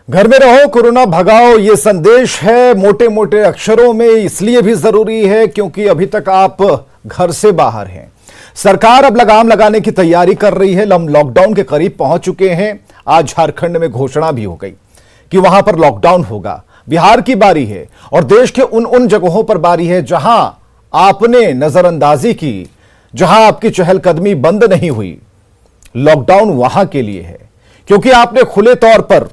घर में रहो, कोरोना भगाओ, ये संदेश है मोटे मोटे अक्षरों में। इसलिए भी जरूरी है क्योंकि अभी तक आप घर से बाहर हैं। सरकार अब लगाम लगाने की तैयारी कर रही है। हम लॉकडाउन के करीब पहुंच चुके हैं। आज झारखंड में घोषणा भी हो गई कि वहां पर लॉकडाउन होगा। बिहार की बारी है और देश के उन जगहों पर बारी है जहां आपने नजरअंदाजी की, जहां आपकी चहलकदमी बंद नहीं हुई। लॉकडाउन वहां के लिए है क्योंकि आपने खुले तौर पर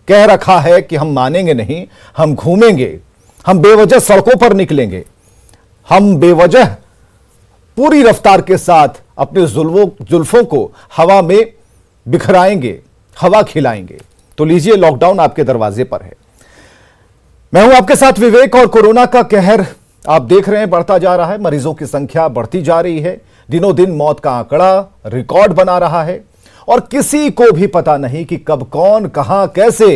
कह रखा है कि हम मानेंगे नहीं, हम घूमेंगे, हम बेवजह सड़कों पर निकलेंगे, हम बेवजह पूरी रफ्तार के साथ अपने जुल्फों को हवा में बिखराएंगे, हवा खिलाएंगे। तो लीजिए, लॉकडाउन आपके दरवाजे पर है। मैं हूं आपके साथ विवेक और कोरोना का कहर आप देख रहे हैं बढ़ता जा रहा है। मरीजों की संख्या बढ़ती जा रही है। दिनों दिन मौत का आंकड़ा रिकॉर्ड बना रहा है और किसी को भी पता नहीं कि कब कौन कहां कैसे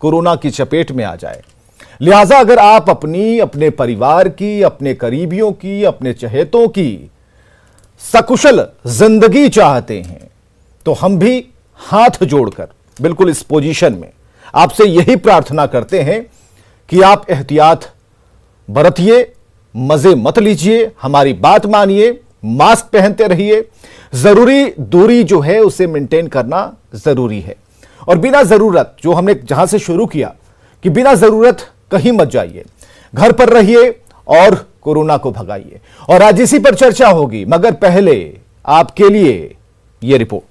कोरोना की चपेट में आ जाए। लिहाजा अगर आप अपने परिवार की, अपने करीबियों की, अपने चहेतों की सकुशल जिंदगी चाहते हैं तो हम भी हाथ जोड़कर बिल्कुल इस पोजीशन में आपसे यही प्रार्थना करते हैं कि आप एहतियात बरतिए, मजे मत लीजिए, हमारी बात मानिए, मास्क पहनते रहिए। जरूरी दूरी जो है उसे मेंटेन करना जरूरी है और बिना जरूरत, जो हमने जहां से शुरू किया कि बिना जरूरत कहीं मत जाइए, घर पर रहिए और कोरोना को भगाइए। और आज इसी पर चर्चा होगी, मगर पहले आपके लिए यह रिपोर्ट।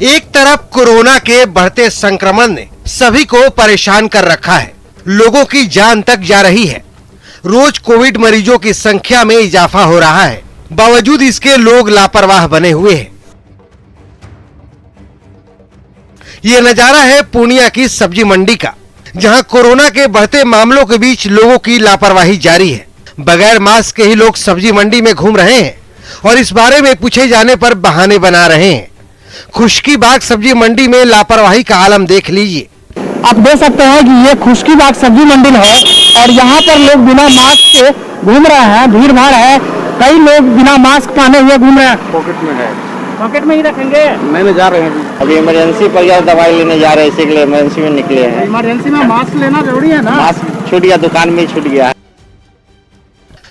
एक तरफ कोरोना के बढ़ते संक्रमण ने सभी को परेशान कर रखा है। लोगों की जान तक जा रही है। रोज कोविड मरीजों की संख्या में इजाफा हो रहा है। बावजूद इसके लोग लापरवाह बने हुए हैं। ये नजारा है पूर्णिया की सब्जी मंडी का, जहां कोरोना के बढ़ते मामलों के बीच लोगों की लापरवाही जारी है। बगैर मास्क के ही लोग सब्जी मंडी में घूम रहे हैं और इस बारे में पूछे जाने पर बहाने बना रहे हैं। खुशकीबाग सब्जी मंडी में लापरवाही का आलम देख लीजिए। आप देख सकते हैं कि ये खुशकीबाग सब्जी मंडी है और यहाँ पर लोग बिना मास्क के घूम रहे हैं। भीड़ भाड़ है, कई लोग बिना मास्क पहने हुए घूम रहे हैं। पॉकेट में है, पॉकेट में ही रखेंगे। नहीं जा रहे हैं, अभी इमरजेंसी पर या दवाई लेने जा रहे हैं, इसी के लिए इमरजेंसी में निकले हैं। इमरजेंसी में मास्क लेना जरूरी है ना। मास्क छूट गया, दुकान में छूट गया।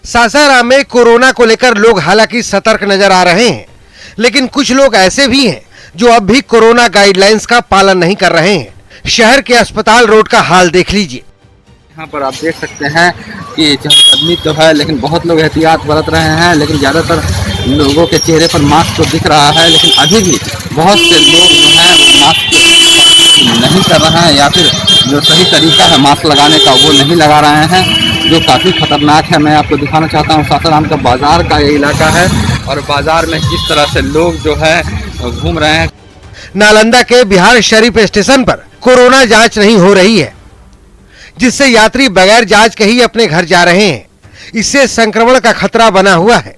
सासाराम में कोरोना को लेकर लोग हालांकि सतर्क नजर आ रहे हैं, लेकिन कुछ लोग ऐसे भी हैं जो अब भी कोरोना गाइडलाइंस का पालन नहीं कर रहे हैं। शहर के अस्पताल रोड का हाल देख लीजिए। यहाँ पर आप देख सकते हैं कि चहलकदमी तो है, लेकिन बहुत लोग एहतियात बरत रहे हैं। लेकिन ज़्यादातर लोगों के चेहरे पर मास्क तो दिख रहा है, लेकिन अभी भी बहुत से लोग जो हैं मास्क नहीं कर रहे हैं, या फिर जो सही तरीका है मास्क लगाने का वो नहीं लगा रहे हैं, जो काफ़ी खतरनाक है। मैं आपको दिखाना चाहता हूँ, सासाराम का बाजार का ये इलाका है और बाजार में जिस तरह से लोग जो है घूम रहे हैं। नालंदा के बिहार शरीफ स्टेशन पर कोरोना जांच नहीं हो रही है, जिससे यात्री बगैर जांच के ही अपने घर जा रहे हैं। इससे संक्रमण का खतरा बना हुआ है।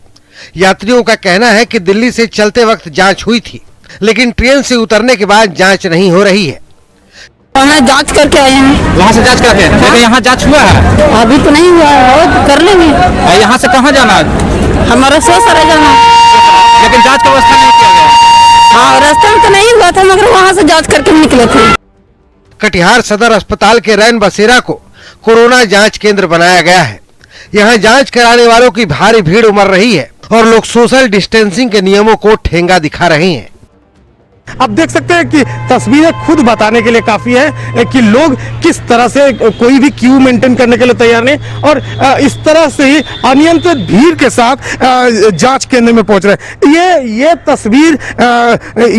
यात्रियों का कहना है कि दिल्ली से चलते वक्त जांच हुई थी, लेकिन ट्रेन से उतरने के बाद जांच नहीं हो रही है। जांच करके आए हैं। वहाँ से जांच करके, लेकिन यहाँ जांच हुआ है? अभी तो नहीं हुआ है, तो कर लेंगे। यहाँ से कहाँ जाना है? हमारा ससुराल जाना है। लेकिन जांच का व्यवस्था नहीं किया गया। हाँ, रास्ते में तो नहीं हुआ था, मगर वहाँ से जांच करके निकले थे। कटिहार सदर अस्पताल के रैन बसेरा को कोरोना जांच केंद्र बनाया गया है। यहाँ जांच कराने वालों की भारी भीड़ उमड़ रही है और लोग सोशल डिस्टेंसिंग के नियमों को ठेंगा दिखा रहे हैं। आप देख सकते हैं कि तस्वीरें खुद बताने के लिए काफी है कि लोग किस तरह से कोई भी क्यू मेंटेन करने के लिए तैयार नहीं और इस तरह से ही अनियंत्रित भीड़ के साथ जांच केंद्र में पहुंच रहे हैं। ये तस्वीर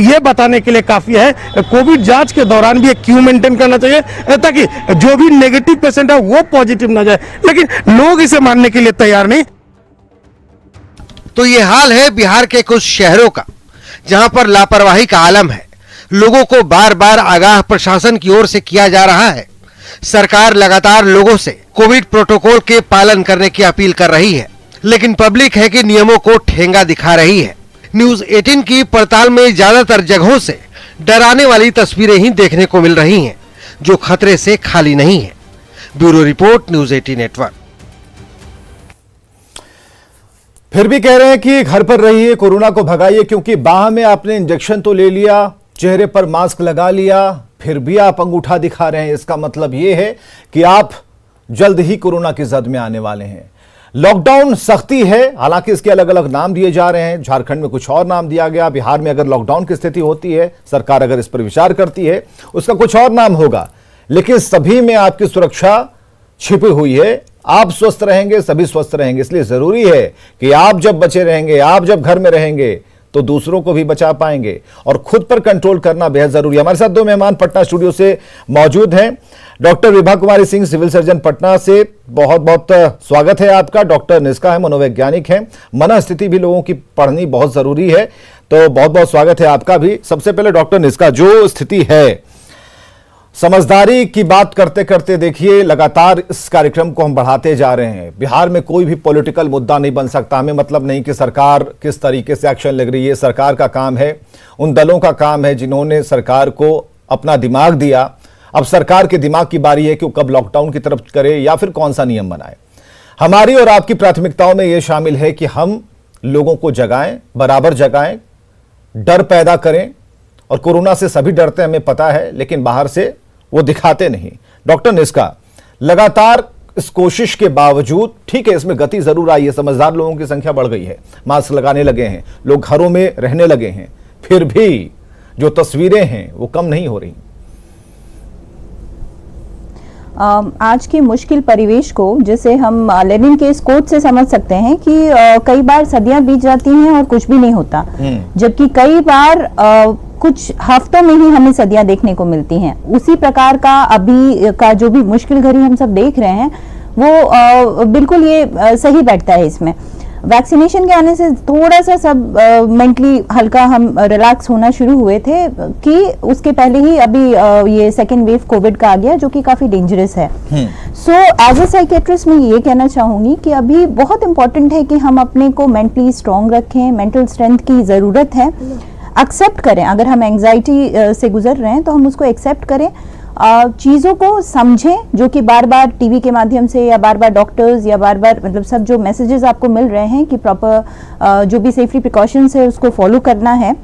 ये बताने के लिए काफी है कोविड जांच के दौरान भी एक क्यू मेंटेन करना चाहिए ताकि जो भी नेगेटिव पेशेंट है वो पॉजिटिव ना जाए, लेकिन लोग इसे मानने के लिए तैयार नहीं। तो ये हाल है बिहार के कुछ शहरों का, जहां पर लापरवाही का आलम है। लोगों को बार बार आगाह प्रशासन की ओर से किया जा रहा है। सरकार लगातार लोगों से कोविड प्रोटोकॉल के पालन करने की अपील कर रही है, लेकिन पब्लिक है कि नियमों को ठेंगा दिखा रही है। न्यूज़ 18 की पड़ताल में ज्यादातर जगहों से डराने वाली तस्वीरें ही देखने को मिल रही हैं। जो खतरे से खाली नहीं है। Bureau report, news 18 network. फिर भी कह रहे हैं कि घर पर रहिए, कोरोना को भगाइए, क्योंकि बाह में आपने इंजेक्शन तो ले लिया, चेहरे पर मास्क लगा लिया, फिर भी आप अंगूठा दिखा रहे हैं। इसका मतलब यह है कि आप जल्द ही कोरोना की जद में आने वाले हैं। लॉकडाउन सख्ती है, हालांकि इसके अलग अलग नाम दिए जा रहे हैं। झारखंड में कुछ और नाम दिया गया, बिहार में अगर लॉकडाउन की स्थिति होती है, सरकार अगर इस पर विचार करती है, उसका कुछ और नाम होगा, लेकिन सभी में आपकी सुरक्षा छिपी हुई है। आप स्वस्थ रहेंगे, सभी स्वस्थ रहेंगे। इसलिए जरूरी है कि आप जब बचे रहेंगे, आप जब घर में रहेंगे, तो दूसरों को भी बचा पाएंगे, और खुद पर कंट्रोल करना बेहद जरूरी है। हमारे साथ दो मेहमान पटना स्टूडियो से मौजूद हैं। Doctor Vibha Kumari Singh, civil surgeon Patna से, बहुत बहुत स्वागत है आपका। डॉक्टर निष्का है, मनोवैज्ञानिक हैं। मन स्थिति भी लोगों की पढ़नी बहुत जरूरी है, तो बहुत बहुत स्वागत है आपका भी। सबसे पहले डॉक्टर निष्का, जो स्थिति है, समझदारी की बात करते करते देखिए लगातार इस कार्यक्रम को हम बढ़ाते जा रहे हैं। बिहार में कोई भी पॉलिटिकल मुद्दा नहीं बन सकता। हमें मतलब नहीं कि सरकार किस तरीके से एक्शन लग रही है, सरकार का काम है, उन दलों का काम है जिन्होंने सरकार को अपना दिमाग दिया। अब सरकार के दिमाग की बारी है कि वो कब लॉकडाउन की तरफ करे या फिर कौन सा नियम बनाए। हमारी और आपकी प्राथमिकताओं में यह शामिल है कि हम लोगों को जगाएं, बराबर जगाएं, डर पैदा करें। और कोरोना से सभी डरते हैं, हमें पता है, लेकिन बाहर से वो दिखाते नहीं। डॉक्टर निष्का, लगातार इस कोशिश के बावजूद, ठीक है, इसमें गति जरूर आई है, समझदार लोगों की संख्या बढ़ गई है, मास्क लगाने लगे हैं, लोग घरों में रहने लगे हैं, फिर भी जो तस्वीरें हैं वो कम नहीं हो रही। आज के मुश्किल परिवेश को, जिसे हम लेनिन के इस कोट से समझ सकते हैं कि कई बार सदियां बीत जाती हैं और कुछ भी नहीं होता, जबकि कई बार कुछ हफ्तों में ही हमें सदियां देखने को मिलती हैं। उसी प्रकार का अभी का जो भी मुश्किल घड़ी हम सब देख रहे हैं, वो बिल्कुल ये सही बैठता है इसमें। वैक्सीनेशन के आने से थोड़ा सा सब मेंटली हल्का हम रिलैक्स होना शुरू हुए थे, कि उसके पहले ही अभी ये सेकेंड वेव कोविड का आ गया, जो कि काफी डेंजरस है। सो एज ए साइकेट्रिस्ट मैं ये कहना चाहूंगी कि अभी बहुत इंपॉर्टेंट है कि हम अपने को मेंटली स्ट्रांग रखें। मेंटल स्ट्रेंथ की जरूरत है। एक्सेप्ट करें, अगर हम एंजाइटी से गुजर रहे हैं तो हम उसको एक्सेप्ट करें, चीज़ों को समझें, जो कि बार बार टीवी के माध्यम से या बार बार डॉक्टर्स या बार बार मतलब सब जो मैसेजेस आपको मिल रहे हैं कि प्रॉपर जो भी सेफ्टी प्रिकॉशंस है उसको फॉलो करना है।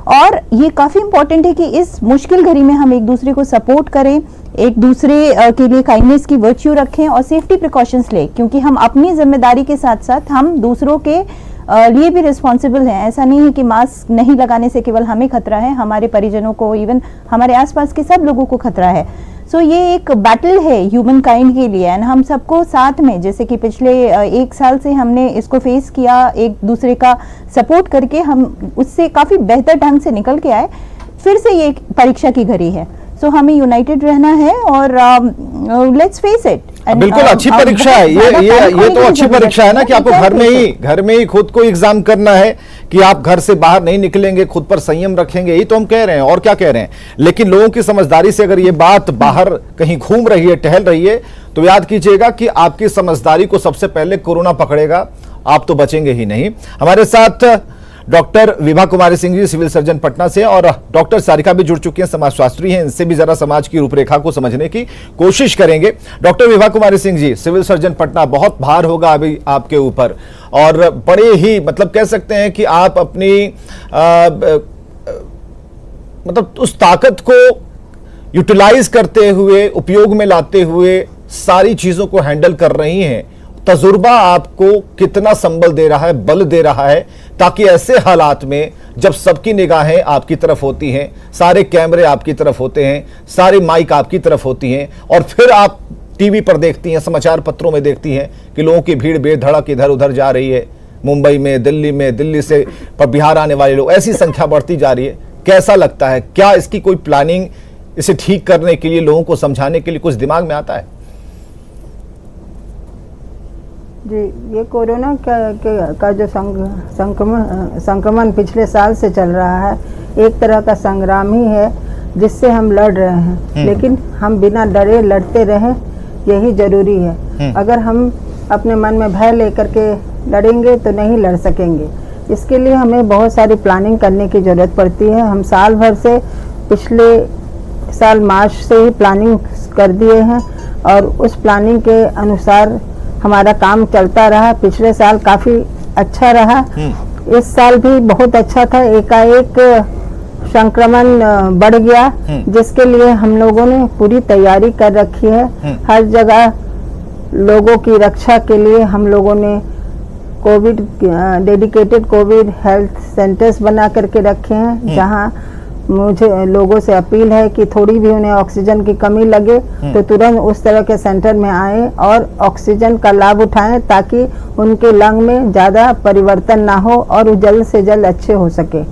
और ये काफ़ी इंपॉर्टेंट है कि इस मुश्किल घड़ी में हम एक दूसरे को सपोर्ट करें, एक दूसरे के लिए काइंडनेस की वर्च्यू रखें और सेफ्टी प्रिकॉशंस लें, क्योंकि हम अपनी जिम्मेदारी के साथ साथ हम दूसरों के लिए भी रिस्पॉन्सिबल हैं। ऐसा नहीं है कि मास्क नहीं लगाने से केवल हमें खतरा है, हमारे परिजनों को, इवन हमारे आसपास के सब लोगों को खतरा है। सो ये एक बैटल है ह्यूमन काइंड के लिए, एंड हम सबको साथ में, जैसे कि पिछले 1 साल से हमने इसको फेस किया, एक दूसरे का सपोर्ट करके हम उससे काफ़ी बेहतर ढंग से निकल के आए। फिर से ये परीक्षा की घड़ी है, सो हमें यूनाइटेड रहना है और लेट्स फेस इट। बिल्कुल अच्छी परीक्षा है ये तो अच्छी परीक्षा है ना, कि आपको घर में ही खुद को एग्जाम करना है, कि आप घर से बाहर नहीं निकलेंगे, खुद पर संयम रखेंगे, यही तो हम कह रहे हैं, और क्या कह रहे हैं। लेकिन लोगों की समझदारी से अगर ये बात बाहर कहीं घूम रही है, टहल रही है, तो याद कीजिएगा कि आपकी समझदारी को सबसे पहले कोरोना पकड़ेगा, आप तो बचेंगे ही नहीं। हमारे साथ doctor Vibha Kumari Singh ji, civil surgeon Patna से, और डॉक्टर सारिका भी जुड़ चुकी हैं, समाजशास्त्री हैं। इनसे भी जरा समाज की रूपरेखा को समझने की कोशिश करेंगे। Doctor Vibha Kumari Singh ji, civil surgeon Patna, बहुत भार होगा अभी आपके ऊपर, और बड़े ही मतलब कह सकते हैं कि आप अपनी मतलब उस ताकत को यूटिलाइज करते हुए, उपयोग में लाते हुए सारी चीजों को हैंडल कर रही हैं। तजुर्बा आपको कितना संबल दे रहा है, बल दे रहा है, ताकि ऐसे हालात में जब सबकी निगाहें आपकी तरफ होती हैं, सारे कैमरे आपकी तरफ होते हैं, सारे माइक आपकी तरफ होती हैं, और फिर आप टीवी पर देखती हैं, समाचार पत्रों में देखती हैं कि लोगों की भीड़ बेधड़क इधर उधर जा रही है, मुंबई में, दिल्ली से पर बिहार आने वाले लोग, ऐसी संख्या बढ़ती जा रही है। कैसा लगता है, क्या इसकी कोई प्लानिंग, इसे ठीक करने के लिए, लोगों को समझाने के लिए कुछ दिमाग में आता है? जी, ये कोरोना का जो संक्रमण पिछले साल से चल रहा है, एक तरह का संग्राम ही है जिससे हम लड़ रहे हैं, लेकिन हम बिना डरे लड़ते रहें, यही जरूरी है। अगर हम अपने मन में भय लेकर के लड़ेंगे तो नहीं लड़ सकेंगे। इसके लिए हमें बहुत सारी प्लानिंग करने की ज़रूरत पड़ती है। हम साल भर से, पिछले साल मार्च से ही प्लानिंग कर दिए हैं और उस प्लानिंग के अनुसार हमारा काम चलता रहा। पिछले साल काफ़ी अच्छा रहा, इस साल भी बहुत अच्छा था। एकाएक संक्रमण बढ़ गया, जिसके लिए हम लोगों ने पूरी तैयारी कर रखी है। हर जगह लोगों की रक्षा के लिए हम लोगों ने Covid dedicated Covid health centres बना करके रखे हैं, जहां मुझे लोगों से अपील है कि थोड़ी भी उन्हें ऑक्सीजन की कमी लगे तो तुरंत उस तरह के सेंटर में आए और ऑक्सीजन का लाभ उठाएं, ताकि उनके लंग में ज़्यादा परिवर्तन ना हो और वो जल्द से जल्द अच्छे हो सके।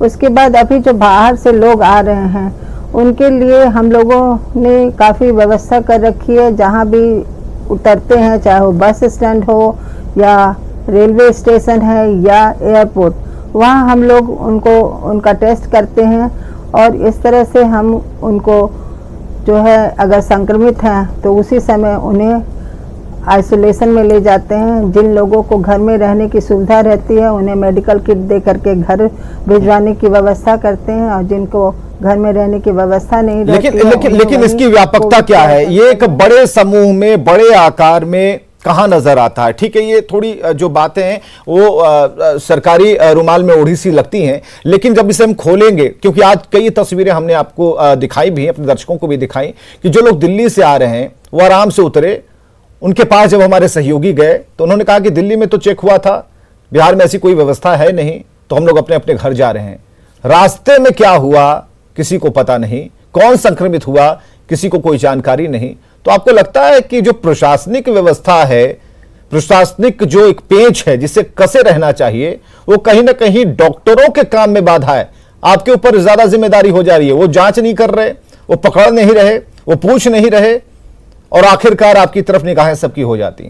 उसके बाद अभी जो बाहर से लोग आ रहे हैं उनके लिए हम लोगों ने काफ़ी व्यवस्था कर रखी है। जहाँ भी उतरते हैं, चाहे वो बस स्टैंड हो या रेलवे स्टेशन है या एयरपोर्ट, वहाँ हम लोग उनका टेस्ट करते हैं और इस तरह से हम उनको जो है अगर संक्रमित हैं तो उसी समय उन्हें आइसोलेशन में ले जाते हैं। जिन लोगों को घर में रहने की सुविधा रहती है उन्हें मेडिकल किट दे करके घर भिजवाने की व्यवस्था करते हैं, और जिनको घर में रहने की व्यवस्था नहीं रहती लेकिन इसकी व्यापकता क्या है? ये एक बड़े समूह में, बड़े आकार में कहाँ नजर आता है? ठीक है, ये थोड़ी जो बातें हैं वो सरकारी रुमाल में ओढ़ी सी लगती हैं, लेकिन जब इसे हम खोलेंगे, क्योंकि आज कई तस्वीरें हमने आपको दिखाई भी, अपने दर्शकों को भी दिखाई, कि जो लोग दिल्ली से आ रहे हैं वो आराम से उतरे। उनके पास जब हमारे सहयोगी गए तो उन्होंने कहा कि दिल्ली में तो चेक हुआ था, बिहार में ऐसी कोई व्यवस्था है नहीं, तो हम लोग अपने अपने घर जा रहे हैं। रास्ते में क्या हुआ किसी को पता नहीं, कौन संक्रमित हुआ किसी को कोई जानकारी नहीं। तो आपको लगता है कि जो प्रशासनिक व्यवस्था है, प्रशासनिक जो एक पेंच है जिसे कसे रहना चाहिए, वो कहीं ना कहीं डॉक्टरों के काम में बाधा है? आपके ऊपर ज्यादा जिम्मेदारी हो जा रही है। वो जांच नहीं कर रहे, वो पकड़ नहीं रहे, वो पूछ नहीं रहे, और आखिरकार आपकी तरफ निगाहें सबकी हो जाती।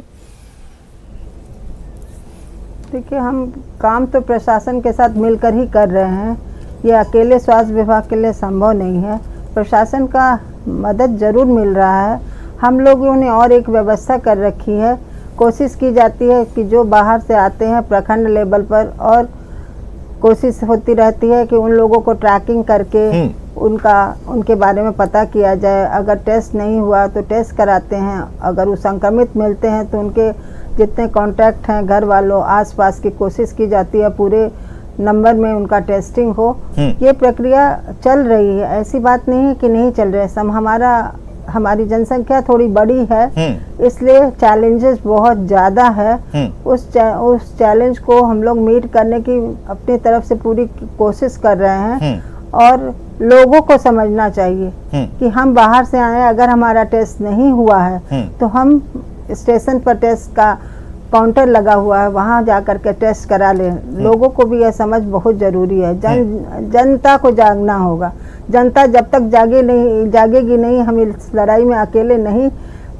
देखिए, हम काम तो प्रशासन के साथ मिलकर ही कर रहे हैं, ये अकेले स्वास्थ्य विभाग के लिए संभव नहीं है। प्रशासन का मदद जरूर मिल रहा है। हम लोगों ने और एक व्यवस्था कर रखी है, कोशिश की जाती है कि जो बाहर से आते हैं प्रखंड लेवल पर, और कोशिश होती रहती है कि उन लोगों को ट्रैकिंग करके उनके बारे में पता किया जाए। अगर टेस्ट नहीं हुआ तो टेस्ट कराते हैं, अगर वो संक्रमित मिलते हैं तो उनके जितने कॉन्टैक्ट हैं घर वालों आसपास की कोशिश की जाती है पूरे नंबर में उनका टेस्टिंग हो। ये प्रक्रिया चल रही है, ऐसी बात नहीं है कि नहीं चल रही है। हमारी जनसंख्या थोड़ी बड़ी है, इसलिए चैलेंजेस बहुत ज़्यादा है। उस चैलेंज को हम लोग मीट करने की अपनी तरफ से पूरी कोशिश कर रहे हैं, और लोगों को समझना चाहिए कि हम बाहर से आए, अगर हमारा टेस्ट नहीं हुआ है तो हम स्टेशन पर टेस्ट का काउंटर लगा हुआ है, वहाँ जा कर के टेस्ट करा लें। लोगों को भी यह समझ बहुत ज़रूरी है। जनता को जागना होगा। जनता जब तक जागेगी नहीं, हम इस लड़ाई में अकेले नहीं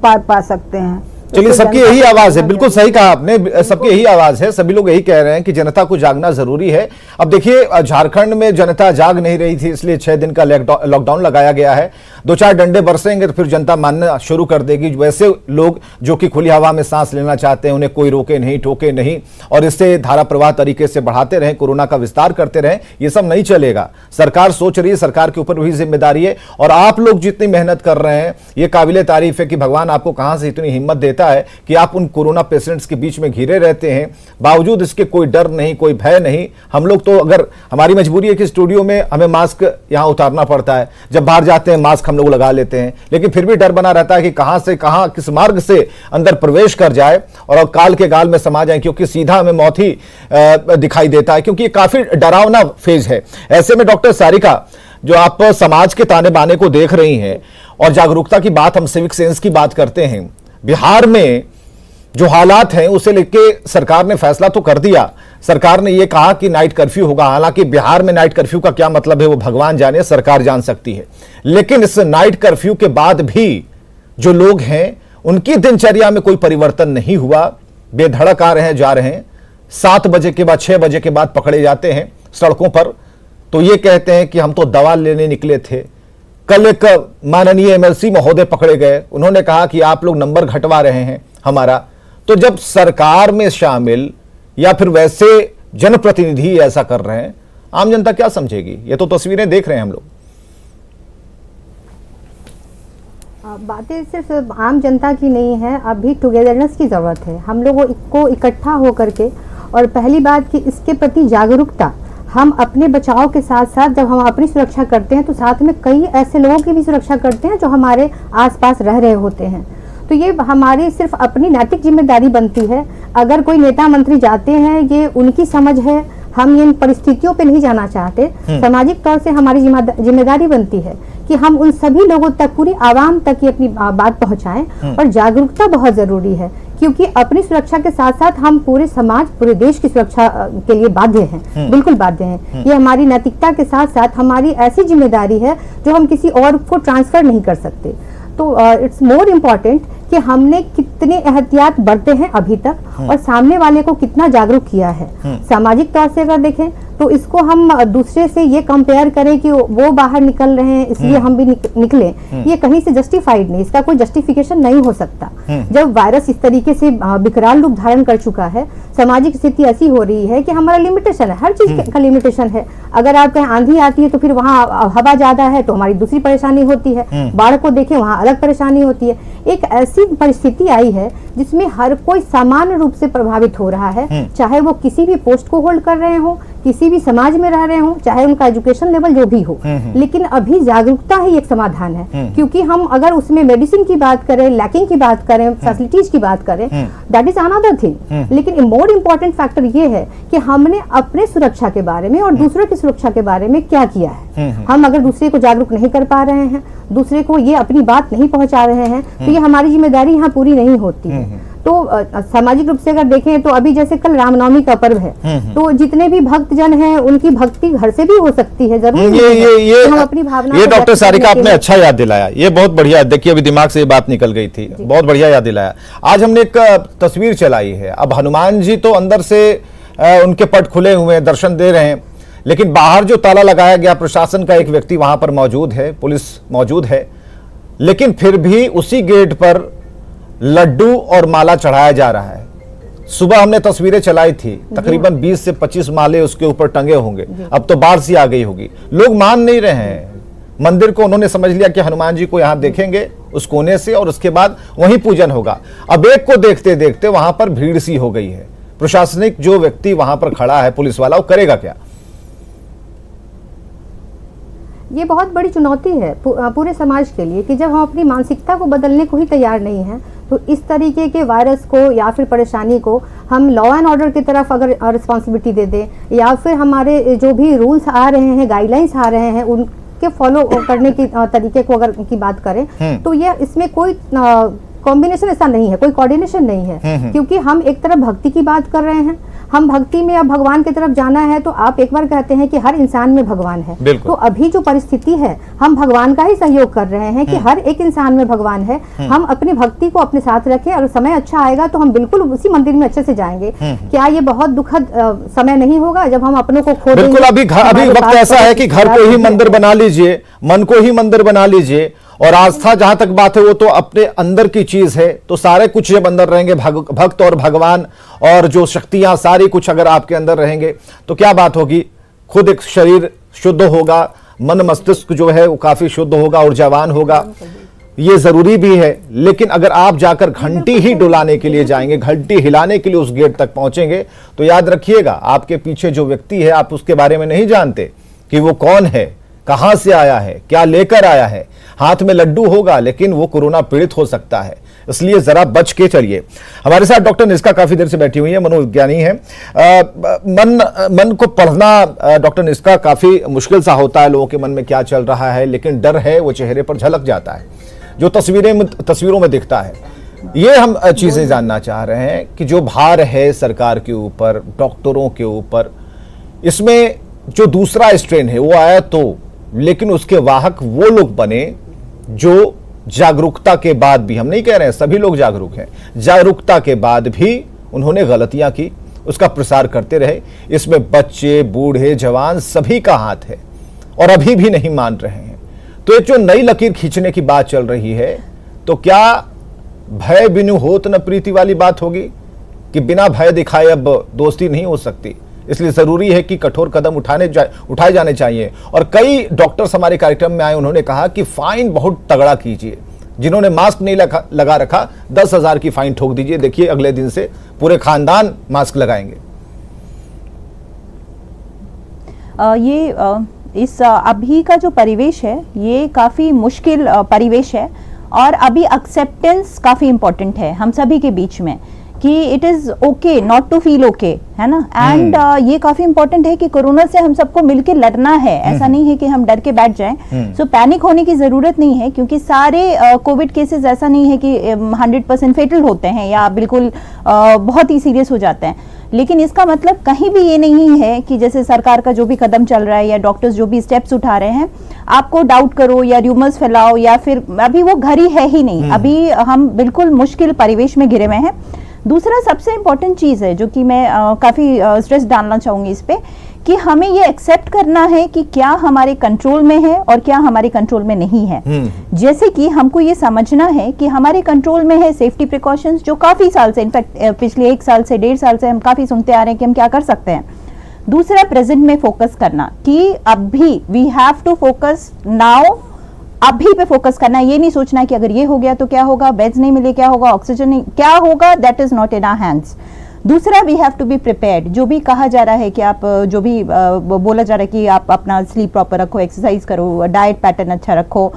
पार पा सकते हैं। चलिए, सबकी यही आवाज है, बिल्कुल सही कहा आपने, सबकी यही आवाज है। सभी लोग यही कह रहे हैं कि जनता को जागना जरूरी है। अब देखिए, झारखंड में जनता जाग नहीं रही थी, इसलिए 6 दिन का लॉकडाउन लगाया गया है। 2-4 डंडे बरसेंगे तो फिर जनता मानना शुरू कर देगी। वैसे लोग जो कि खुली हवा में सांस लेना चाहते हैं, उन्हें कोई रोके नहीं, टोके नहीं, और इससे धारा प्रवाह तरीके से बढ़ाते रहें, कोरोना का विस्तार करते रहें, ये सब नहीं चलेगा। सरकार सोच रही है, सरकार के ऊपर भी जिम्मेदारी है, और आप लोग जितनी मेहनत कर रहे हैं, ये काबिले तारीफ है कि भगवान आपको कहां से इतनी हिम्मत देता है कि आप उन कोरोना पेशेंट्स के बीच में घिरे रहते हैं। बावजूद इसके कोई डर नहीं, कोई भय नहीं। हम लोग तो, अगर हमारी मजबूरी है कि स्टूडियो में हमें मास्क यहां उतारना पड़ता है, जब बाहर जाते हैं मास्क हम लोग लगा लेते हैं, लेकिन फिर भी डर बना रहता है कि कहां से कहां किस मार्ग से अंदर प्रवेश कर जाए और काल के गाल में समा जाए, क्योंकि सीधा हमें मौत ही दिखाई देता है, क्योंकि ये काफी डरावना फेज है। ऐसे में डॉक्टर सारिका, जो आप समाज के ताने बाने को देख रही हैं और जागरूकता की बात, हम सिविक सेंस की बात करते हैं, बिहार में जो हालात हैं उसे लेके सरकार ने फैसला तो कर दिया। सरकार ने यह कहा कि नाइट कर्फ्यू होगा। हालांकि बिहार में नाइट कर्फ्यू का क्या मतलब है वो भगवान जाने, सरकार जान सकती है। लेकिन इस नाइट कर्फ्यू के बाद भी जो लोग हैं उनकी दिनचर्या में कोई परिवर्तन नहीं हुआ। बेधड़क आ रहे हैं, जा रहे हैं, 7 बजे के बाद 6 बजे के बाद पकड़े जाते हैं सड़कों पर, तो ये कहते हैं कि हम तो दवा लेने निकले थे। कल एक माननीय MLC महोदय पकड़े गए, उन्होंने कहा कि आप लोग नंबर घटवा रहे हैं हमारा। तो जब सरकार में शामिल या फिर वैसे जनप्रतिनिधि ऐसा कर रहे हैं, आम जनता क्या समझेगी? ये तो तस्वीरें देख रहे हैं हम लोग। बातें सिर्फ आम जनता की नहीं है, अभी टुगेदरनेस की ज़रूरत है, हम लोगों को इकट्ठा हो करके। और पहली बात कि इसके प्रति जागरूकता, हम अपने बचाव के साथ साथ जब हम अपनी सुरक्षा करते हैं तो साथ में कई ऐसे लोगों की भी सुरक्षा करते हैं जो हमारे आसपास रह रहे होते हैं। तो ये हमारी सिर्फ अपनी नैतिक जिम्मेदारी बनती है। अगर कोई नेता मंत्री जाते हैं, ये उनकी समझ है, हम इन परिस्थितियों पे नहीं जाना चाहते। सामाजिक तौर से हमारी जिम्मेदारी बनती है कि हम उन सभी लोगों तक, पूरी आवाम तक ये अपनी बात पहुंचाएं। और जागरूकता बहुत जरूरी है, क्योंकि अपनी सुरक्षा के साथ साथ हम पूरे समाज, पूरे देश की सुरक्षा के लिए बाध्य हैं, बिल्कुल बाध्य हैं। ये हमारी नैतिकता के साथ साथ हमारी ऐसी जिम्मेदारी है जो हम किसी और को ट्रांसफर नहीं कर सकते। तो इट्स मोर इम्पॉर्टेंट कि हमने कितने एहतियात बरते हैं अभी तक और सामने वाले को कितना जागरूक किया है। सामाजिक तौर से अगर देखें तो इसको हम दूसरे से ये कंपेयर करें कि वो बाहर निकल रहे हैं इसलिए हम भी निकले, ये कहीं से जस्टिफाइड नहीं, इसका कोई जस्टिफिकेशन नहीं हो सकता। जब वायरस इस तरीके से विकराल रूप धारण कर चुका है, सामाजिक स्थिति ऐसी हो रही है कि हमारा लिमिटेशन है, हर चीज का लिमिटेशन है। अगर आप कहीं आंधी आती है तो फिर वहाँ हवा ज्यादा है तो हमारी दूसरी परेशानी होती है, बाढ़ को देखें वहाँ अलग परेशानी होती है। एक ऐसी परिस्थिति आई है जिसमें हर कोई सामान्य रूप से प्रभावित हो रहा है, चाहे वो किसी भी पोस्ट को होल्ड कर रहे हो, किसी भी समाज में रह रहे हो, चाहे उनका एजुकेशन लेवल जो भी हो। लेकिन अभी जागरूकता ही एक समाधान है, क्योंकि हम अगर उसमें मेडिसिन की बात करें, लैकिंग की बात करें, फैसिलिटीज की बात करें, दैट इज अनदर थिंग। लेकिन मोर इम्पोर्टेंट फैक्टर ये है कि हमने अपने सुरक्षा के बारे में और दूसरों की सुरक्षा के बारे में क्या किया है। हम अगर दूसरे को जागरूक नहीं कर पा रहे हैं, दूसरे को ये अपनी बात नहीं पहुंचा रहे हैं, तो ये हमारी जिम्मेदारी यहाँ पूरी नहीं होती है। तो सामाजिक रूप से अगर देखें तो अभी जैसे कल रामनवमी का पर्व है, तो जितने भी भक्तजन हैं उनकी भक्ति घर से भी हो सकती है, जरूर ये हम अपनी भावना ये डॉक्टर सारिका आपने अच्छा याद दिलाया, ये बहुत बढ़िया। देखिए अभी दिमाग से ये बात निकल गई थी, बहुत बढ़िया याद दिलाया। आज हमने एक तस्वीर चलाई है, अब हनुमान जी तो अंदर से उनके पट खुले हुए दर्शन दे रहे हैं, लेकिन बाहर जो ताला लगाया गया, प्रशासन का एक व्यक्ति वहां पर मौजूद है, पुलिस मौजूद है, लेकिन फिर भी उसी गेट पर लड्डू और माला चढ़ाया जा रहा है। सुबह हमने तस्वीरें चलाई थी, तकरीबन 20 से 25 माले उसके ऊपर टंगे होंगे। अब तो बाढ़ सी आ गई होगी, लोग मान नहीं रहे हैं। मंदिर को उन्होंने समझ लिया कि हनुमान जी को यहां देखेंगे उस कोने से और उसके बाद वहीं पूजन होगा। अब एक को देखते देखते वहां पर भीड़ सी हो गई है। प्रशासनिक जो व्यक्ति वहां पर खड़ा है, पुलिस वाला, वो करेगा क्या? ये बहुत बड़ी चुनौती है पूरे समाज के लिए कि जब हम अपनी मानसिकता को बदलने को ही तैयार नहीं हैं, तो इस तरीके के वायरस को या फिर परेशानी को हम लॉ एंड ऑर्डर की तरफ अगर रिस्पॉन्सिबिलिटी दे दें, या फिर हमारे जो भी रूल्स आ रहे हैं, गाइडलाइंस आ रहे हैं, उनके फॉलो करने की तरीके को अगर की बात करें, तो ये इसमें कोई कॉम्बिनेशन ऐसा नहीं है, कोई कोऑर्डिनेशन नहीं है। क्योंकि हम एक तरफ भक्ति की बात कर रहे हैं, हम भक्ति में अब भगवान की तरफ जाना है, तो आप एक बार कहते हैं कि हर इंसान में भगवान है, तो अभी जो परिस्थिति है हम भगवान का ही सहयोग कर रहे हैं कि हर एक इंसान में भगवान है। हम अपनी भक्ति को अपने साथ रखें, अगर समय अच्छा आएगा तो हम बिल्कुल उसी मंदिर में अच्छे से जाएंगे। क्या ये बहुत दुखद समय नहीं होगा जब हम अपनों को खो देंगे? बिल्कुल, अभी वक्त ऐसा है कि घर को ही मंदिर बना लीजिए, मन को ही मंदिर बना लीजिए, और आस्था जहां तक बात है वो तो अपने अंदर की चीज है। तो सारे कुछ जब अंदर रहेंगे, भक्त और भगवान और जो शक्तियां सारी कुछ अगर आपके अंदर रहेंगे तो क्या बात होगी। खुद एक शरीर शुद्ध होगा, मन मस्तिष्क जो है वो काफी शुद्ध होगा, ऊर्जावान होगा, ये जरूरी भी है। लेकिन अगर आप जाकर घंटी ही डुलाने के लिए जाएंगे, घंटी हिलाने के लिए उस गेट तक पहुंचेंगे, तो याद रखिएगा आपके पीछे जो व्यक्ति है आप उसके बारे में नहीं जानते कि वो कौन है, कहां से आया है, क्या लेकर आया है। हाथ में लड्डू होगा लेकिन वो कोरोना पीड़ित हो सकता है, इसलिए जरा बच के चलिए। हमारे साथ डॉक्टर निष्का काफी देर से बैठी हुई है, मनोविज्ञानी है। मन को पढ़ना डॉक्टर निष्का काफी मुश्किल सा होता है, लोगों के मन में क्या चल रहा है, लेकिन डर है वो चेहरे पर झलक जाता है, जो तस्वीरों में दिखता है। ये हम चीजें जानना चाह रहे हैं कि जो भार है सरकार के ऊपर, डॉक्टरों के ऊपर, इसमें जो दूसरा स्ट्रेन है वो आया तो, लेकिन उसके वाहक वो लोग बने जो जागरूकता के बाद भी, हम नहीं कह रहे हैं सभी लोग जागरूक हैं, जागरूकता के बाद भी उन्होंने गलतियां की, उसका प्रसार करते रहे। इसमें बच्चे, बूढ़े, जवान सभी का हाथ है और अभी भी नहीं मान रहे हैं। तो एक जो नई लकीर खींचने की बात चल रही है, तो क्या भय बिनु होत न प्रीति वाली बात होगी कि बिना भय दिखाए अब दोस्ती नहीं हो सकती। इसलिए जरूरी है कि कठोर कदम उठाए जाने चाहिए। और कई डॉक्टर्स हमारे कार्यक्रम में आए, उन्होंने कहा कि फाइन बहुत तगड़ा कीजिए, जिन्होंने मास्क नहीं लगा रखा 10,000 की फाइन ठोक दीजिए। देखिए अगले दिन से पूरे खानदान मास्क लगाएंगे। इस अभी का जो परिवेश है ये काफ़ी मुश्किल परिवेश है और अभी एक्सेप्टेंस काफ़ी इम्पोर्टेंट है हम सभी के बीच में कि it is okay not to feel okay, है ना। एंड ये काफ़ी इम्पोर्टेंट है कि कोरोना से हम सबको मिलके लड़ना है, ऐसा नहीं है कि हम डर के बैठ जाएं। सो पैनिक होने की ज़रूरत नहीं है क्योंकि सारे कोविड केसेस ऐसा नहीं है कि 100% फेटल होते हैं या बिल्कुल बहुत ही सीरियस हो जाते हैं। लेकिन इसका मतलब कहीं भी ये नहीं है कि जैसे सरकार का जो भी कदम चल रहा है या डॉक्टर्स जो भी स्टेप्स उठा रहे हैं आपको डाउट करो या र्यूमर्स फैलाओ या फिर अभी वो घर ही है ही नहीं। अभी हम बिल्कुल मुश्किल परिवेश में घिरे हुए हैं। दूसरा सबसे इम्पोर्टेंट चीज़ है जो कि मैं काफ़ी स्ट्रेस डालना चाहूँगी इस पे कि हमें ये एक्सेप्ट करना है कि क्या हमारे कंट्रोल में है और क्या हमारे कंट्रोल में नहीं है। जैसे कि हमको ये समझना है कि हमारे कंट्रोल में है सेफ्टी प्रिकॉशंस जो काफ़ी साल से, इनफैक्ट पिछले 1 साल से 1.5 साल से हम काफ़ी सुनते आ रहे हैं कि हम क्या कर सकते हैं। दूसरा प्रेजेंट में फोकस करना कि अभी we have to focus now, अभी पे फोकस करना है। ये नहीं सोचना कि अगर ये हो गया तो क्या होगा, बेड्स नहीं मिले क्या होगा, ऑक्सीजन नहीं क्या होगा, that is not in our hands. दूसरा we have to be prepared. जो भी कहा जा रहा है कि आप जो भी बोला जा रहा है कि आप अपना स्लीप प्रॉपर रखो, एक्सरसाइज करो, डाइट पैटर्न अच्छा रखो।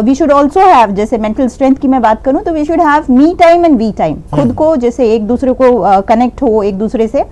वी शुड ऑल्सो हैव, जैसे मेंटल स्ट्रेंथ की मैं बात करूं तो we should have me time and we time. खुद को जैसे एक दूसरे को कनेक्ट हो एक दूसरे से।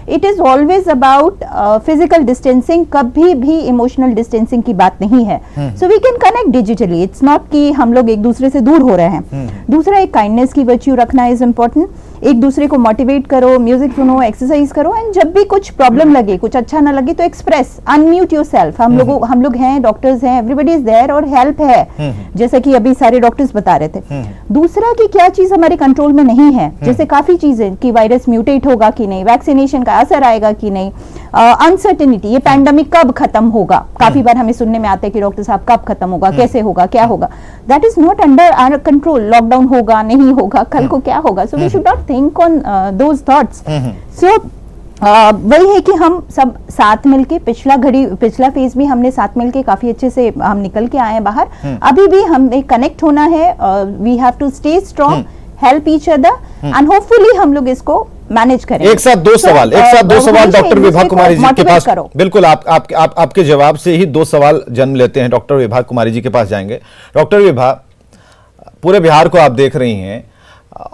It is always about physical distancing, कभी भी इमोशनल डिस्टेंसिंग की बात नहीं है। So we can connect digitally, it's not कि हम लोग एक दूसरे से दूर हो रहे हैं। दूसरा एक काइंडनेस की वर्च्यू रखना इज इम्पोर्टेंट। एक दूसरे को मोटिवेट करो, म्यूजिक सुनो, एक्सरसाइज करो एंड जब भी कुछ प्रॉब्लम लगे, कुछ अच्छा ना लगे तो एक्सप्रेस, अनम्यूट योरसेल्फ। हम लोग हैं, डॉक्टर्स हैं, एवरीबॉडी इज देयर और हेल्प है, जैसे कि अभी सारे डॉक्टर्स बता रहे थे। दूसरा कि क्या चीज हमारे कंट्रोल में नहीं है, जैसे काफी चीजें कि वायरस म्यूटेट होगा कि नहीं, वैक्सीनेशन का असर आएगा कि नहीं, अनसर्टेनिटी, ये पैंडेमिक कब खत्म होगा, काफी बार हमें सुनने में आता है कि डॉक्टर साहब कब खत्म होगा, कैसे होगा, क्या होगा, that is not under our control. Lockdown होगा नहीं होगा, कल को क्या होगा, so we should not think on those thoughts. So वही है कि हम सब साथ मिलके पिछला फेज भी हमने साथ मिलके काफी अच्छे से हम निकल के आए हैं बाहर। अभी भी हमें कनेक्ट होना है, we have to stay strong, help each other and hopefully हम लोग इसको मैनेज करें। एक साथ दो सवाल डॉक्टर विभा कुमारी जी के पास। बिल्कुल आपके जवाब से ही 2 सवाल जन्म लेते हैं। डॉक्टर विभा कुमारी जी के पास जाएंगे। डॉक्टर विभा, पूरे बिहार को आप देख रही हैं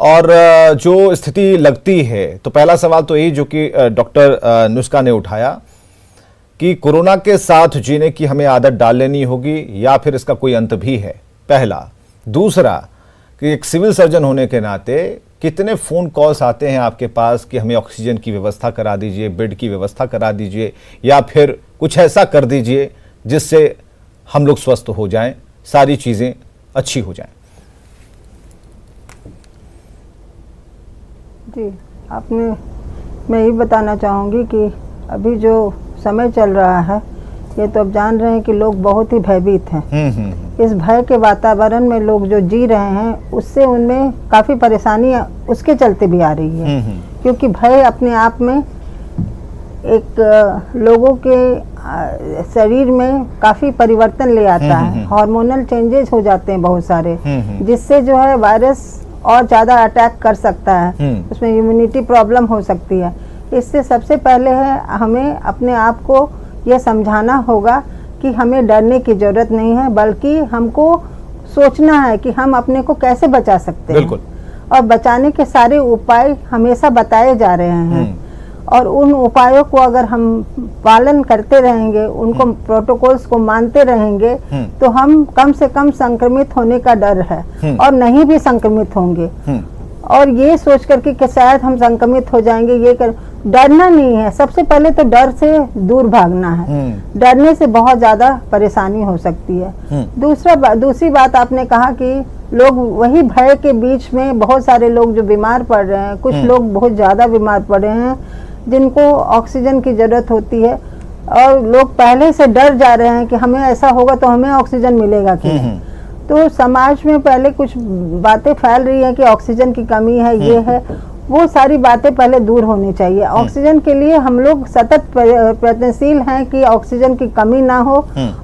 और जो स्थिति लगती है, तो पहला सवाल तो यही जो कि डॉक्टर नुस्खा ने उठाया कि कोरोना के साथ जीने की हमें आदत डाल लेनी होगी या फिर इसका कोई अंत भी है, पहला। दूसरा कि एक सिविल सर्जन होने के नाते कितने फ़ोन कॉल्स आते हैं आपके पास कि हमें ऑक्सीजन की व्यवस्था करा दीजिए, बेड की व्यवस्था करा दीजिए या फिर कुछ ऐसा कर दीजिए जिससे हम लोग स्वस्थ हो जाएं, सारी चीज़ें अच्छी हो जाएं। जी, मैं ये बताना चाहूँगी कि अभी जो समय चल रहा है ये तो अब जान रहे हैं कि लोग बहुत ही भयभीत हैं। इस भय के वातावरण में लोग जो जी रहे हैं उससे उनमें काफ़ी परेशानियाँ उसके चलते भी आ रही है, क्योंकि भय अपने आप में एक लोगों के शरीर में काफ़ी परिवर्तन ले आता है। हार्मोनल चेंजेस हो जाते हैं बहुत सारे, जिससे जो है वायरस और ज़्यादा अटैक कर सकता है, उसमें इम्यूनिटी प्रॉब्लम हो सकती है। इससे सबसे पहले है हमें अपने आप को यह समझाना होगा कि हमें डरने की ज़रूरत नहीं है, बल्कि हमको सोचना है कि हम अपने को कैसे बचा सकते हैं। और बचाने के सारे उपाय हमेशा बताए जा रहे हैं और उन उपायों को अगर हम पालन करते रहेंगे, उनको प्रोटोकॉल्स को मानते रहेंगे तो हम कम से कम संक्रमित होने का डर है और नहीं भी संक्रमित होंगे। और ये सोच करके कि शायद हम संक्रमित हो जाएंगे, ये डरना नहीं है। सबसे पहले तो डर से दूर भागना है, डरने से बहुत ज़्यादा परेशानी हो सकती है। दूसरी बात आपने कहा कि लोग वही भय के बीच में बहुत सारे लोग जो बीमार पड़ रहे हैं, कुछ लोग बहुत ज़्यादा बीमार पड़ रहे हैं जिनको ऑक्सीजन की ज़रूरत होती है और लोग पहले से डर जा रहे हैं कि हमें ऐसा होगा तो हमें ऑक्सीजन मिलेगा कि नहीं। तो समाज में पहले कुछ बातें फैल रही हैं कि ऑक्सीजन की कमी है, ये है वो सारी बातें पहले दूर होनी चाहिए। ऑक्सीजन के लिए हम लोग सतत प्रयत्नशील हैं कि ऑक्सीजन की कमी ना हो,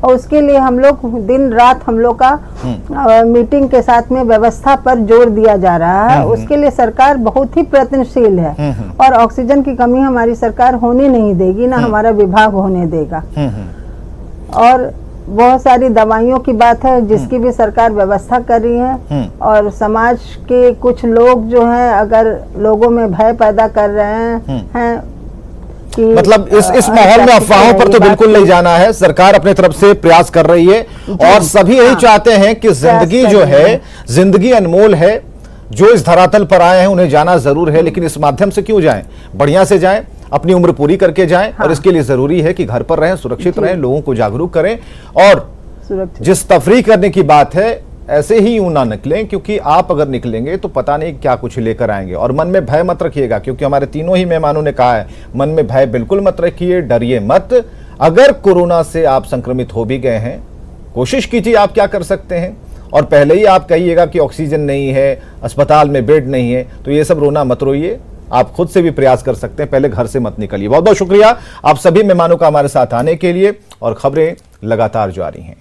और उसके लिए हम लोग दिन रात हम लोग का मीटिंग के साथ में व्यवस्था पर जोर दिया जा रहा है। उसके लिए सरकार बहुत ही प्रयत्नशील है, और ऑक्सीजन की कमी हमारी सरकार होने नहीं देगी, ना हमारा विभाग होने देगा। और बहुत सारी दवाइयों की बात है जिसकी भी सरकार व्यवस्था कर रही है, और समाज के कुछ लोग जो हैं अगर लोगों में भय पैदा कर रहे हैं कि मतलब इस माहौल में अफवाहों पर तो बिल्कुल नहीं जाना है। सरकार अपने तरफ से प्रयास कर रही है, और सभी यही चाहते हैं कि जिंदगी जो है, जिंदगी अनमोल है। जो इस धरातल पर आए हैं उन्हें जाना जरूर है, लेकिन इस माध्यम से क्यों जाएं, बढ़िया से जाएं, अपनी उम्र पूरी करके जाएं। और इसके लिए जरूरी है कि घर पर रहें, सुरक्षित रहें, लोगों को जागरूक करें, और जिस तफरीक करने की बात है ऐसे ही यूं ना निकलें, क्योंकि आप अगर निकलेंगे तो पता नहीं क्या कुछ लेकर आएंगे। और मन में भय मत रखिएगा, क्योंकि हमारे तीनों ही मेहमानों ने कहा है मन में भय बिल्कुल मत रखिए, डरिए मत। अगर कोरोना से आप संक्रमित हो भी गए हैं, कोशिश कीजिए आप क्या कर सकते हैं, और पहले ही आप कहिएगा कि ऑक्सीजन नहीं है, अस्पताल में बेड नहीं है, तो ये सब रोना मत रोइए। आप खुद से भी प्रयास कर सकते हैं, पहले घर से मत निकलिए। बहुत बहुत शुक्रिया आप सभी मेहमानों का हमारे साथ आने के लिए, और खबरें लगातार जारी हैं।